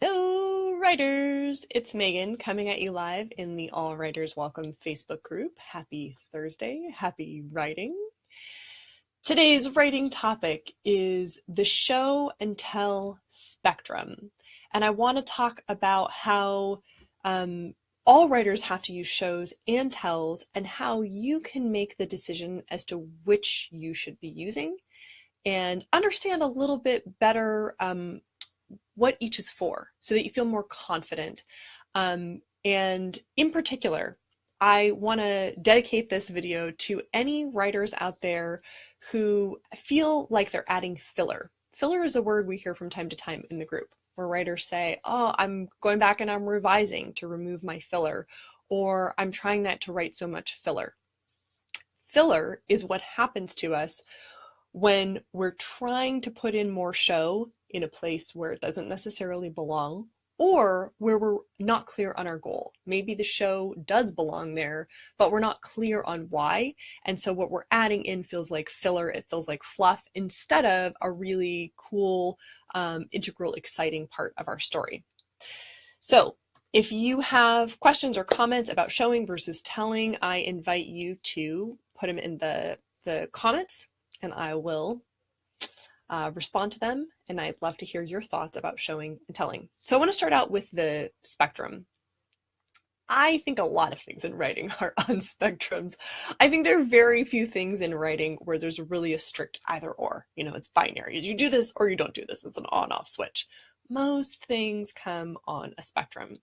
Hello, writers! It's Megan coming at you live in the All Writers Welcome Facebook group. Happy Thursday, happy writing. Today's writing topic is the show and tell spectrum. And I want to talk about how all writers have to use shows and tells and how you can make the decision as to which you should be using and understand a little bit better what each is for so that you feel more confident. And in particular, I want to dedicate this video to any writers out there who feel like they're adding filler. Filler is a word we hear from time to time in the group where writers say, oh, I'm going back and I'm revising to remove my filler, or I'm trying not to write so much filler. Filler is what happens to us when we're trying to put in more show in a place where it doesn't necessarily belong, or where we're not clear on our goal. Maybe the show does belong there, but we're not clear on why. And so what we're adding in feels like filler, it feels like fluff, instead of a really cool, integral, exciting part of our story. So if you have questions or comments about showing versus telling, I invite you to put them in the comments, and I will respond to them, and I'd love to hear your thoughts about showing and telling. So I want to start out with the spectrum. I think a lot of things in writing are on spectrums. I think there are very few things in writing where there's really a strict either or. You know, it's binary. You do this or you don't do this. It's an on-off switch. Most things come on a spectrum.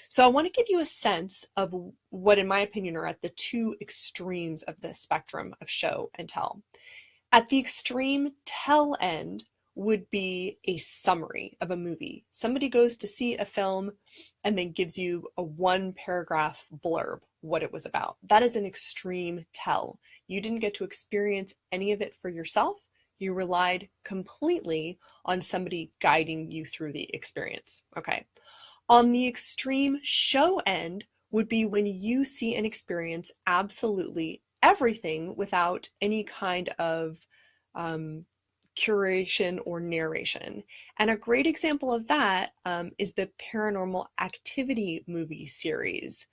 So I want to give you a sense of what, in my opinion, are at the two extremes of the spectrum of show and tell. At the extreme tell end would be a summary of a movie. Somebody goes to see a film and then gives you a one-paragraph blurb, what it was about. That is an extreme tell. You didn't get to experience any of it for yourself. You relied completely on somebody guiding you through the experience. Okay. On the extreme show end would be when you see and experience absolutely everything without any kind of curation or narration. And a great example of that is the Paranormal Activity movie series,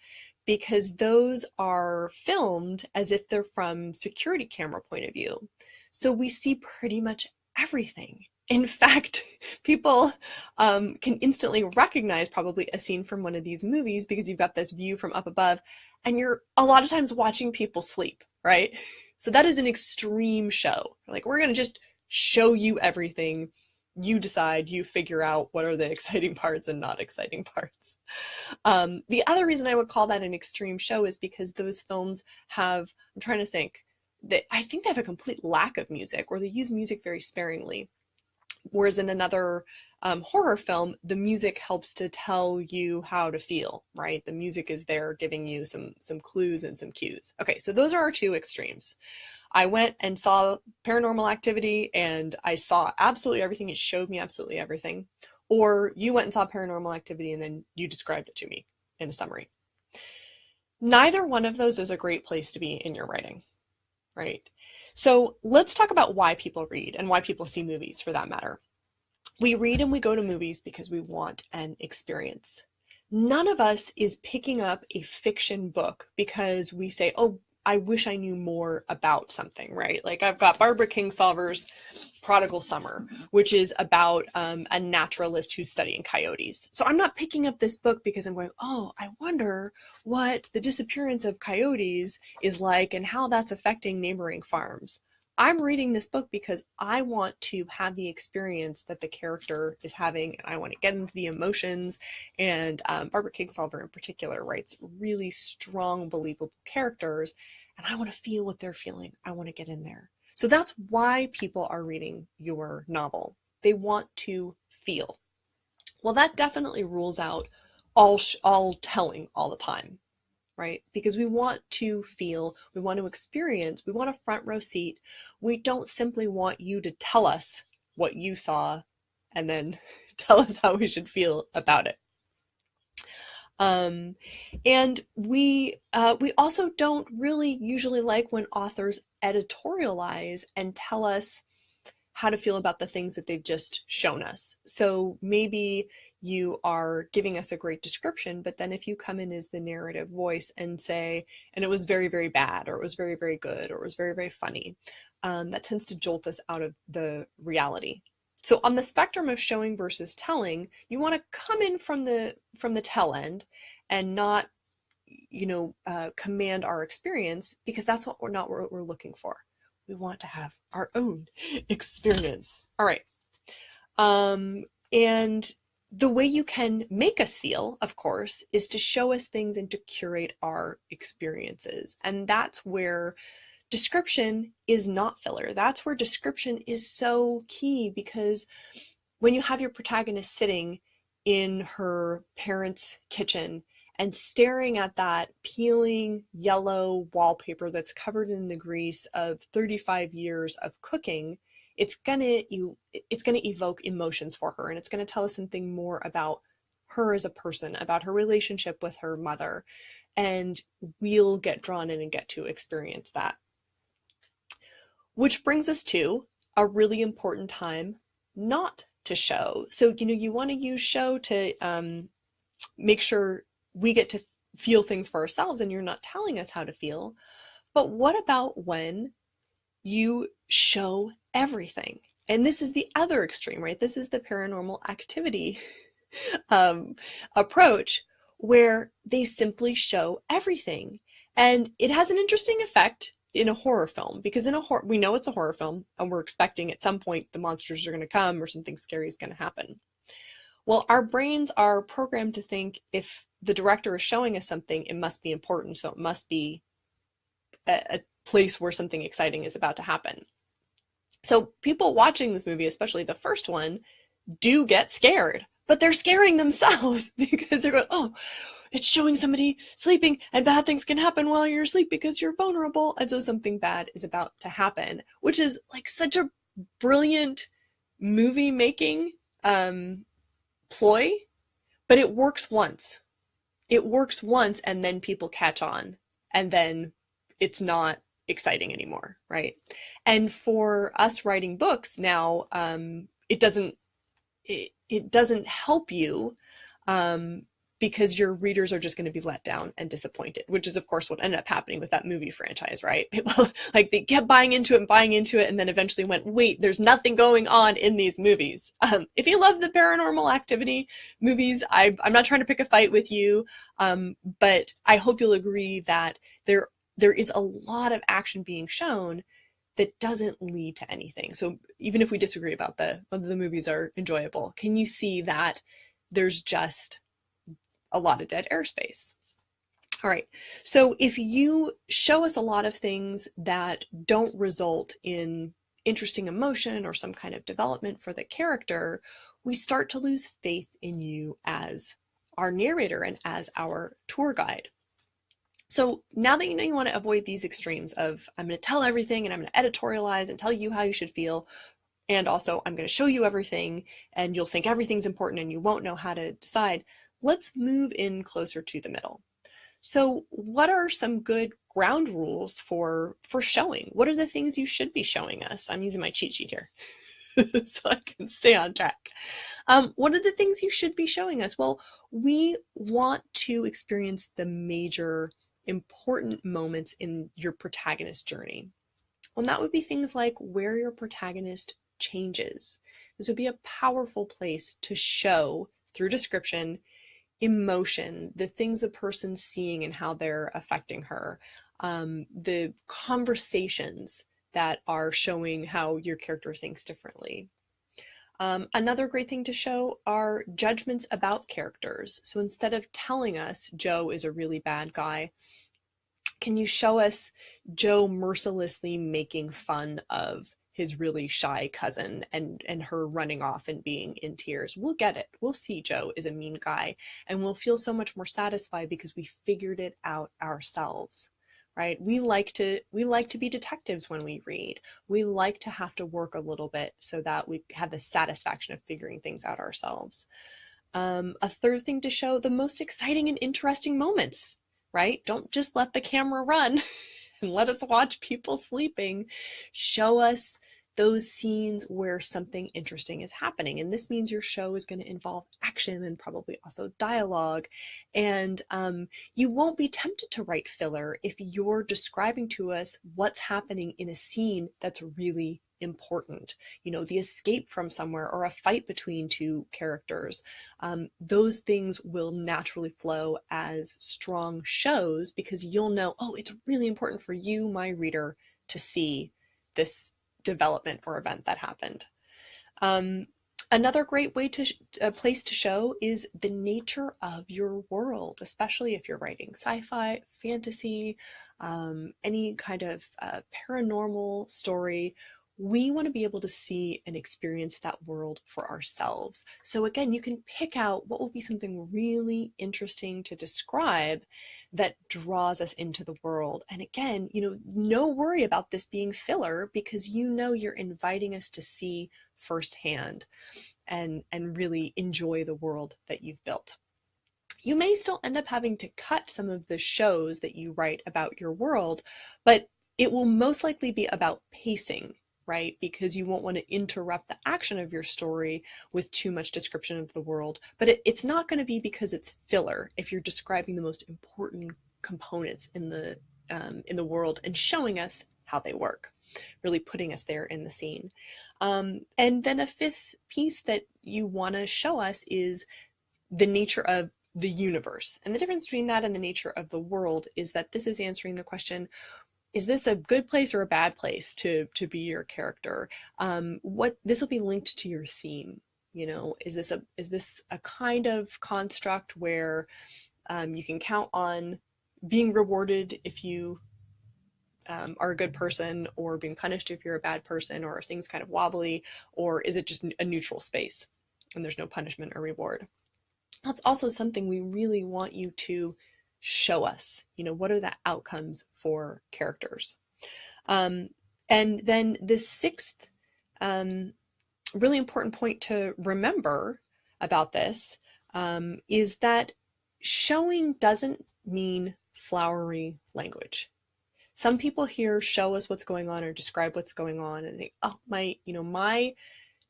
because those are filmed as if they're from security camera point of view. So we see pretty much everything. In fact, people can instantly recognize probably a scene from one of these movies because you've got this view from up above and you're a lot of times watching people sleep, right? So that is an extreme show. Like, we're going to just show you everything. You decide, you figure out what are the exciting parts and not exciting parts. The other reason I would call that an extreme show is because those films have, I'm trying to think, I think they have a complete lack of music, or they use music very sparingly. Whereas in another horror film, the music helps to tell you how to feel, right? The music is there giving you some clues and some cues. Okay, so those are our two extremes. I went and saw Paranormal Activity and I saw absolutely everything. It showed me absolutely everything. Or you went and saw Paranormal Activity and then you described it to me in a summary. Neither one of those is a great place to be in your writing, right? So let's talk about why people read and why people see movies, for that matter. We read and we go to movies because we want an experience. None of us is picking up a fiction book because we say, oh, I wish I knew more about something, right? Like, I've got Barbara Kingsolver's Prodigal Summer, which is about a naturalist who's studying coyotes. So I'm not picking up this book because I'm going, oh, I wonder what the disappearance of coyotes is like and how that's affecting neighboring farms. I'm reading this book because I want to have the experience that the character is having, and I want to get into the emotions. And Barbara Kingsolver in particular writes really strong, believable characters, and I want to feel what they're feeling. I want to get in there. So that's why people are reading your novel. They want to feel. Well, that definitely rules out all telling all the time, right? Because we want to feel, we want to experience, we want a front row seat. We don't simply want you to tell us what you saw and then tell us how we should feel about it. And we also don't really usually like when authors editorialize and tell us how to feel about the things that they've just shown us. So maybe you are giving us a great description, but then if you come in as the narrative voice and say, and it was very, very bad, or it was very, very good, or it was very, very funny, that tends to jolt us out of the reality. So on the spectrum of showing versus telling, you want to come in from the tell end and not, command our experience, because that's what we're looking for. We want to have our own experience. All right. And the way you can make us feel, of course, is to show us things and to curate our experiences. And that's where description is not filler. That's where description is so key, because when you have your protagonist sitting in her parents' kitchen and staring at that peeling yellow wallpaper that's covered in the grease of 35 years of cooking, it's gonna evoke emotions for her, and it's gonna tell us something more about her as a person, about her relationship with her mother, and we'll get drawn in and get to experience that. Which brings us to a really important time not to show. So, you want to use show to make sure we get to feel things for ourselves and you're not telling us how to feel. But what about when you show everything? And this is the other extreme, right? This is the Paranormal Activity approach, where they simply show everything. And it has an interesting effect in a horror film, because we know it's a horror film and we're expecting at some point the monsters are going to come or something scary is going to happen. Well, our brains are programmed to think if the director is showing us something, it must be important, so it must be a place where something exciting is about to happen. So people watching this movie, especially the first one, do get scared, but they're scaring themselves because they're going, oh, it's showing somebody sleeping and bad things can happen while you're asleep because you're vulnerable. And so something bad is about to happen, which is like such a brilliant movie making ploy, but it works once. It works once and then people catch on, and then it's not exciting anymore, right? And for us writing books now, it doesn't help you because your readers are just going to be let down and disappointed, which is of course what ended up happening with that movie franchise, right? People, like, they kept buying into it and then eventually went, wait, there's nothing going on in these movies. If you love the Paranormal Activity movies, I'm not trying to pick a fight with you, but I hope you'll agree that there is a lot of action being shown that doesn't lead to anything. So even if we disagree about whether the movies are enjoyable, can you see that there's just a lot of dead airspace? All right, so if you show us a lot of things that don't result in interesting emotion or some kind of development for the character, we start to lose faith in you as our narrator and as our tour guide. So now that you know you want to avoid these extremes of, I'm going to tell everything and I'm going to editorialize and tell you how you should feel, and also I'm going to show you everything and you'll think everything's important and you won't know how to decide, let's move in closer to the middle. So what are some good ground rules for showing? What are the things you should be showing us? I'm using my cheat sheet here so I can stay on track. What are the things you should be showing us? Well, we want to experience the major important moments in your protagonist journey. Well, that would be things like where your protagonist changes. This would be a powerful place to show, through description, emotion, the things a person's seeing and how they're affecting her, the conversations that are showing how your character thinks differently. Another great thing to show are judgments about characters. So instead of telling us Joe is a really bad guy, can you show us Joe mercilessly making fun of his really shy cousin and her running off and being in tears? We'll get it. We'll see Joe is a mean guy, and we'll feel so much more satisfied because we figured it out ourselves, right? We like to be detectives when we read. We like to have to work a little bit so that we have the satisfaction of figuring things out ourselves. A third thing to show, the most exciting and interesting moments, right? Don't just let the camera run and let us watch people sleeping. Show us those scenes where something interesting is happening. And this means your show is going to involve action and probably also dialogue. And you won't be tempted to write filler if you're describing to us what's happening in a scene that's really important. The escape from somewhere or a fight between two characters. Those things will naturally flow as strong shows because you'll know, oh, it's really important for you, my reader, to see this development or event that happened. Another great way place to show is the nature of your world, especially if you're writing sci-fi, fantasy, any kind of paranormal story. We want to be able to see and experience that world for ourselves. So again, you can pick out what will be something really interesting to describe that draws us into the world. And again, no worry about this being filler because you're inviting us to see firsthand and really enjoy the world that you've built. You may still end up having to cut some of the shows that you write about your world, but it will most likely be about pacing, right? Because you won't want to interrupt the action of your story with too much description of the world. But it's not going to be because it's filler if you're describing the most important components in the world and showing us how they work, really putting us there in the scene. And then a fifth piece that you want to show us is the nature of the universe. And the difference between that and the nature of the world is that this is answering the question, is this a good place or a bad place to be your character? This will be linked to your theme. Is this a kind of construct where you can count on being rewarded if you are a good person, or being punished if you're a bad person, or are things kind of wobbly, or is it just a neutral space and there's no punishment or reward? That's also something we really want you to show us. What are the outcomes for characters? And then the sixth really important point to remember about this is that showing doesn't mean flowery language. Some people hear show us what's going on or describe what's going on and think, oh, my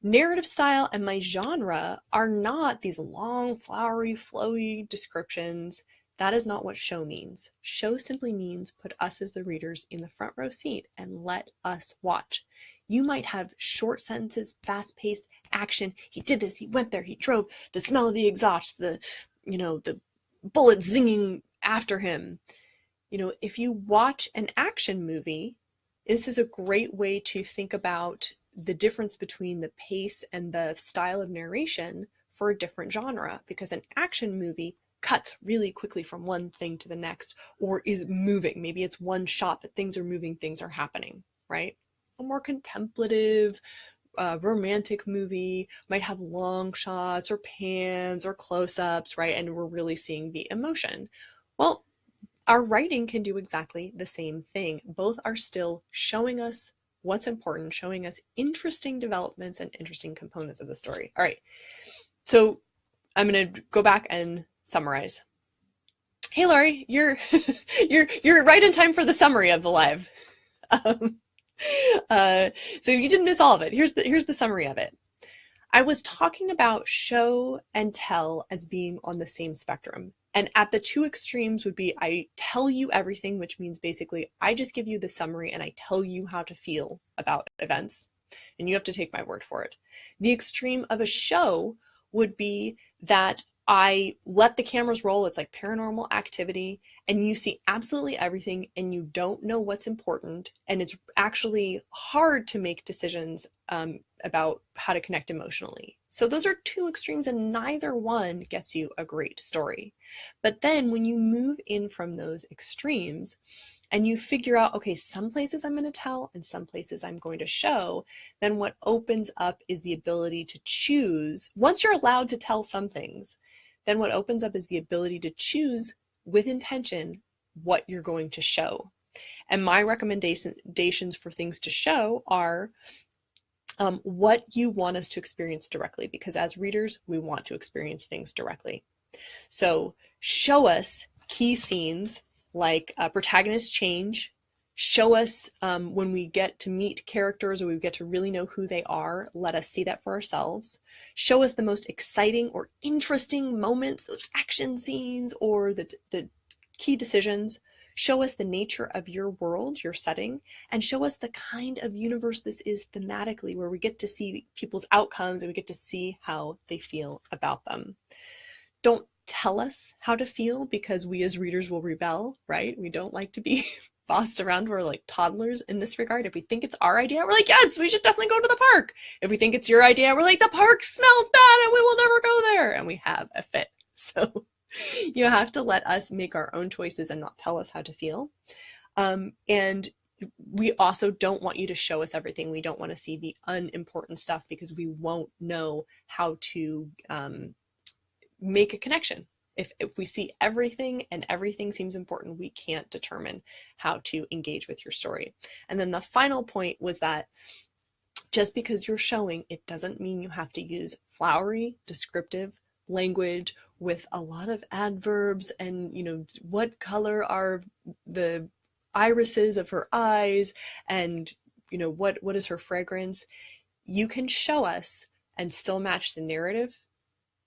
narrative style and my genre are not these long, flowery, flowy descriptions. That is not what show means. Show simply means put us as the readers in the front row seat and let us watch. You might have short sentences, fast-paced action. He did this, he went there, he drove, the smell of the exhaust, the bullets zinging after him. If you watch an action movie, this is a great way to think about the difference between the pace and the style of narration for a different genre, because an action movie cuts really quickly from one thing to the next, or is moving. Maybe it's one shot, but things are moving, things are happening, right? A more contemplative, romantic movie might have long shots or pans or close-ups, right? And we're really seeing the emotion. Well, our writing can do exactly the same thing. Both are still showing us what's important, showing us interesting developments and interesting components of the story. All right, so I'm going to go back and summarize. Hey, Laurie, you're right in time for the summary of the live. So you didn't miss all of it. Here's the summary of it. I was talking about show and tell as being on the same spectrum. And at the two extremes would be I tell you everything, which means basically I just give you the summary and I tell you how to feel about events. And you have to take my word for it. The extreme of a show would be that I let the cameras roll. It's like Paranormal Activity, and you see absolutely everything and you don't know what's important. And it's actually hard to make decisions about how to connect emotionally. So those are two extremes, and neither one gets you a great story. But then when you move in from those extremes and you figure out, okay, some places I'm going to tell and some places I'm going to show, then what opens up is the ability to choose. Once you're allowed to tell some things, then what opens up is the ability to choose with intention what you're going to show. And my recommendations for things to show are what you want us to experience directly, because as readers, we want to experience things directly. So show us key scenes like protagonist change, Show us when we get to meet characters or we get to really know who they are, let us see that for ourselves. Show us the most exciting or interesting moments, those action scenes or the key decisions. Show us the nature of your world, your setting, and show us the kind of universe this is thematically, where we get to see people's outcomes and we get to see how they feel about them. Don't tell us how to feel, because we as readers will rebel, right? We don't like to be bossed around. We're like toddlers in this regard. If we think it's our idea, we're like, yes, we should definitely go to the park. If we think it's your idea, we're like, the park smells bad and we will never go there. And we have a fit. So you have to let us make our own choices and not tell us how to feel. And we also don't want you to show us everything. We don't want to see the unimportant stuff, because we won't know how to make a connection. If we see everything and everything seems important, we can't determine how to engage with your story. And then the final point was that just because you're showing, it doesn't mean you have to use flowery, descriptive language with a lot of adverbs and, you know, what color are the irises of her eyes, and, you know, what is her fragrance. You can show us and still match the narrative,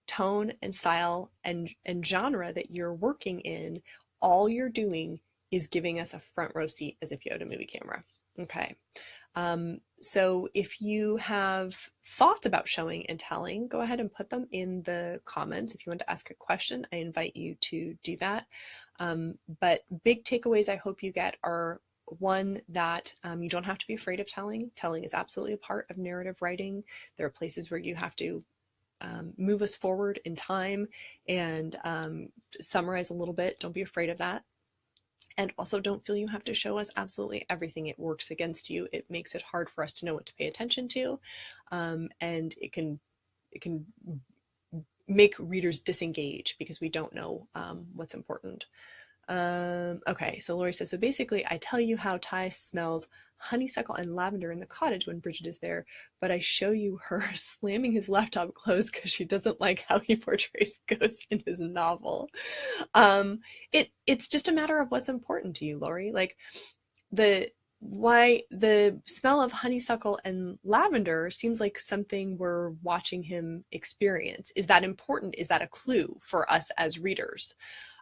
tone and style and genre that you're working in. All you're doing is giving us a front row seat as if you had a movie camera. Okay. So if you have thoughts about showing and telling, go ahead and put them in the comments. If you want to ask a question, I invite you to do that. But big takeaways I hope you get are, one, that you don't have to be afraid of telling. Telling is absolutely a part of narrative writing. There are places where you have to move us forward in time and summarize a little bit. Don't be afraid of that. And also, don't feel you have to show us absolutely everything. It works against you. It makes it hard for us to know what to pay attention to, and it can make readers disengage because we don't know what's important. Okay, so Lori says, so basically I tell you how Ty smells honeysuckle and lavender in the cottage when Bridget is there, but I show you her slamming his laptop closed because she doesn't like how he portrays ghosts in his novel. It's just a matter of what's important to you, Lori. Like, why the smell of honeysuckle and lavender seems like something we're watching him experience. Is that important? Is that a clue for us as readers?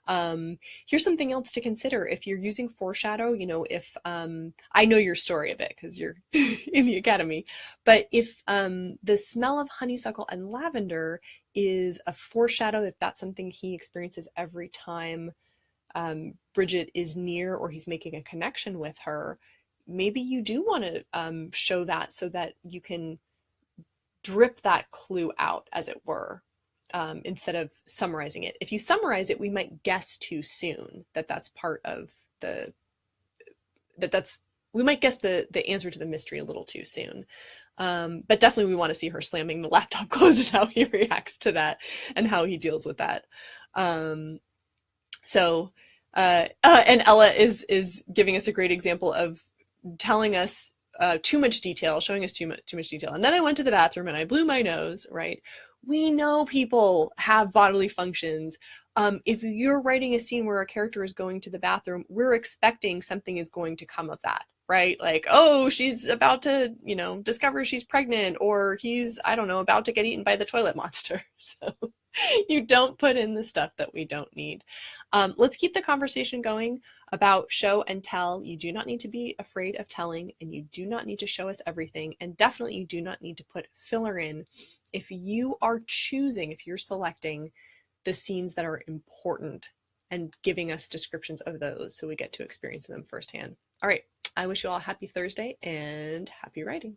Here's something else to consider. If you're using foreshadow, you know, if I know your story of it because you're in the academy, but if the smell of honeysuckle and lavender is a foreshadow, if that's something he experiences every time Bridget is near or he's making a connection with her, maybe you do want to show that so that you can drip that clue out, as it were. Instead of summarizing it. If you summarize it, we might guess too soon that that's part of we might guess the answer to the mystery a little too soon. But definitely we want to see her slamming the laptop closed and how he reacts to that and how he deals with that. And Ella is giving us a great example of telling us too much detail, showing us too much detail. And then I went to the bathroom and I blew my nose, right? We know people have bodily functions. If you're writing a scene where a character is going to the bathroom, we're expecting something is going to come of that, right? Like, oh, she's about to, you know, discover she's pregnant, or he's, I don't know, about to get eaten by the toilet monster. So you don't put in the stuff that we don't need. Let's keep the conversation going about show and tell. You do not need to be afraid of telling, and you do not need to show us everything. And definitely you do not need to put filler in if you are choosing, if you're selecting the scenes that are important and giving us descriptions of those so we get to experience them firsthand. All right, I wish you all a happy Thursday and happy writing.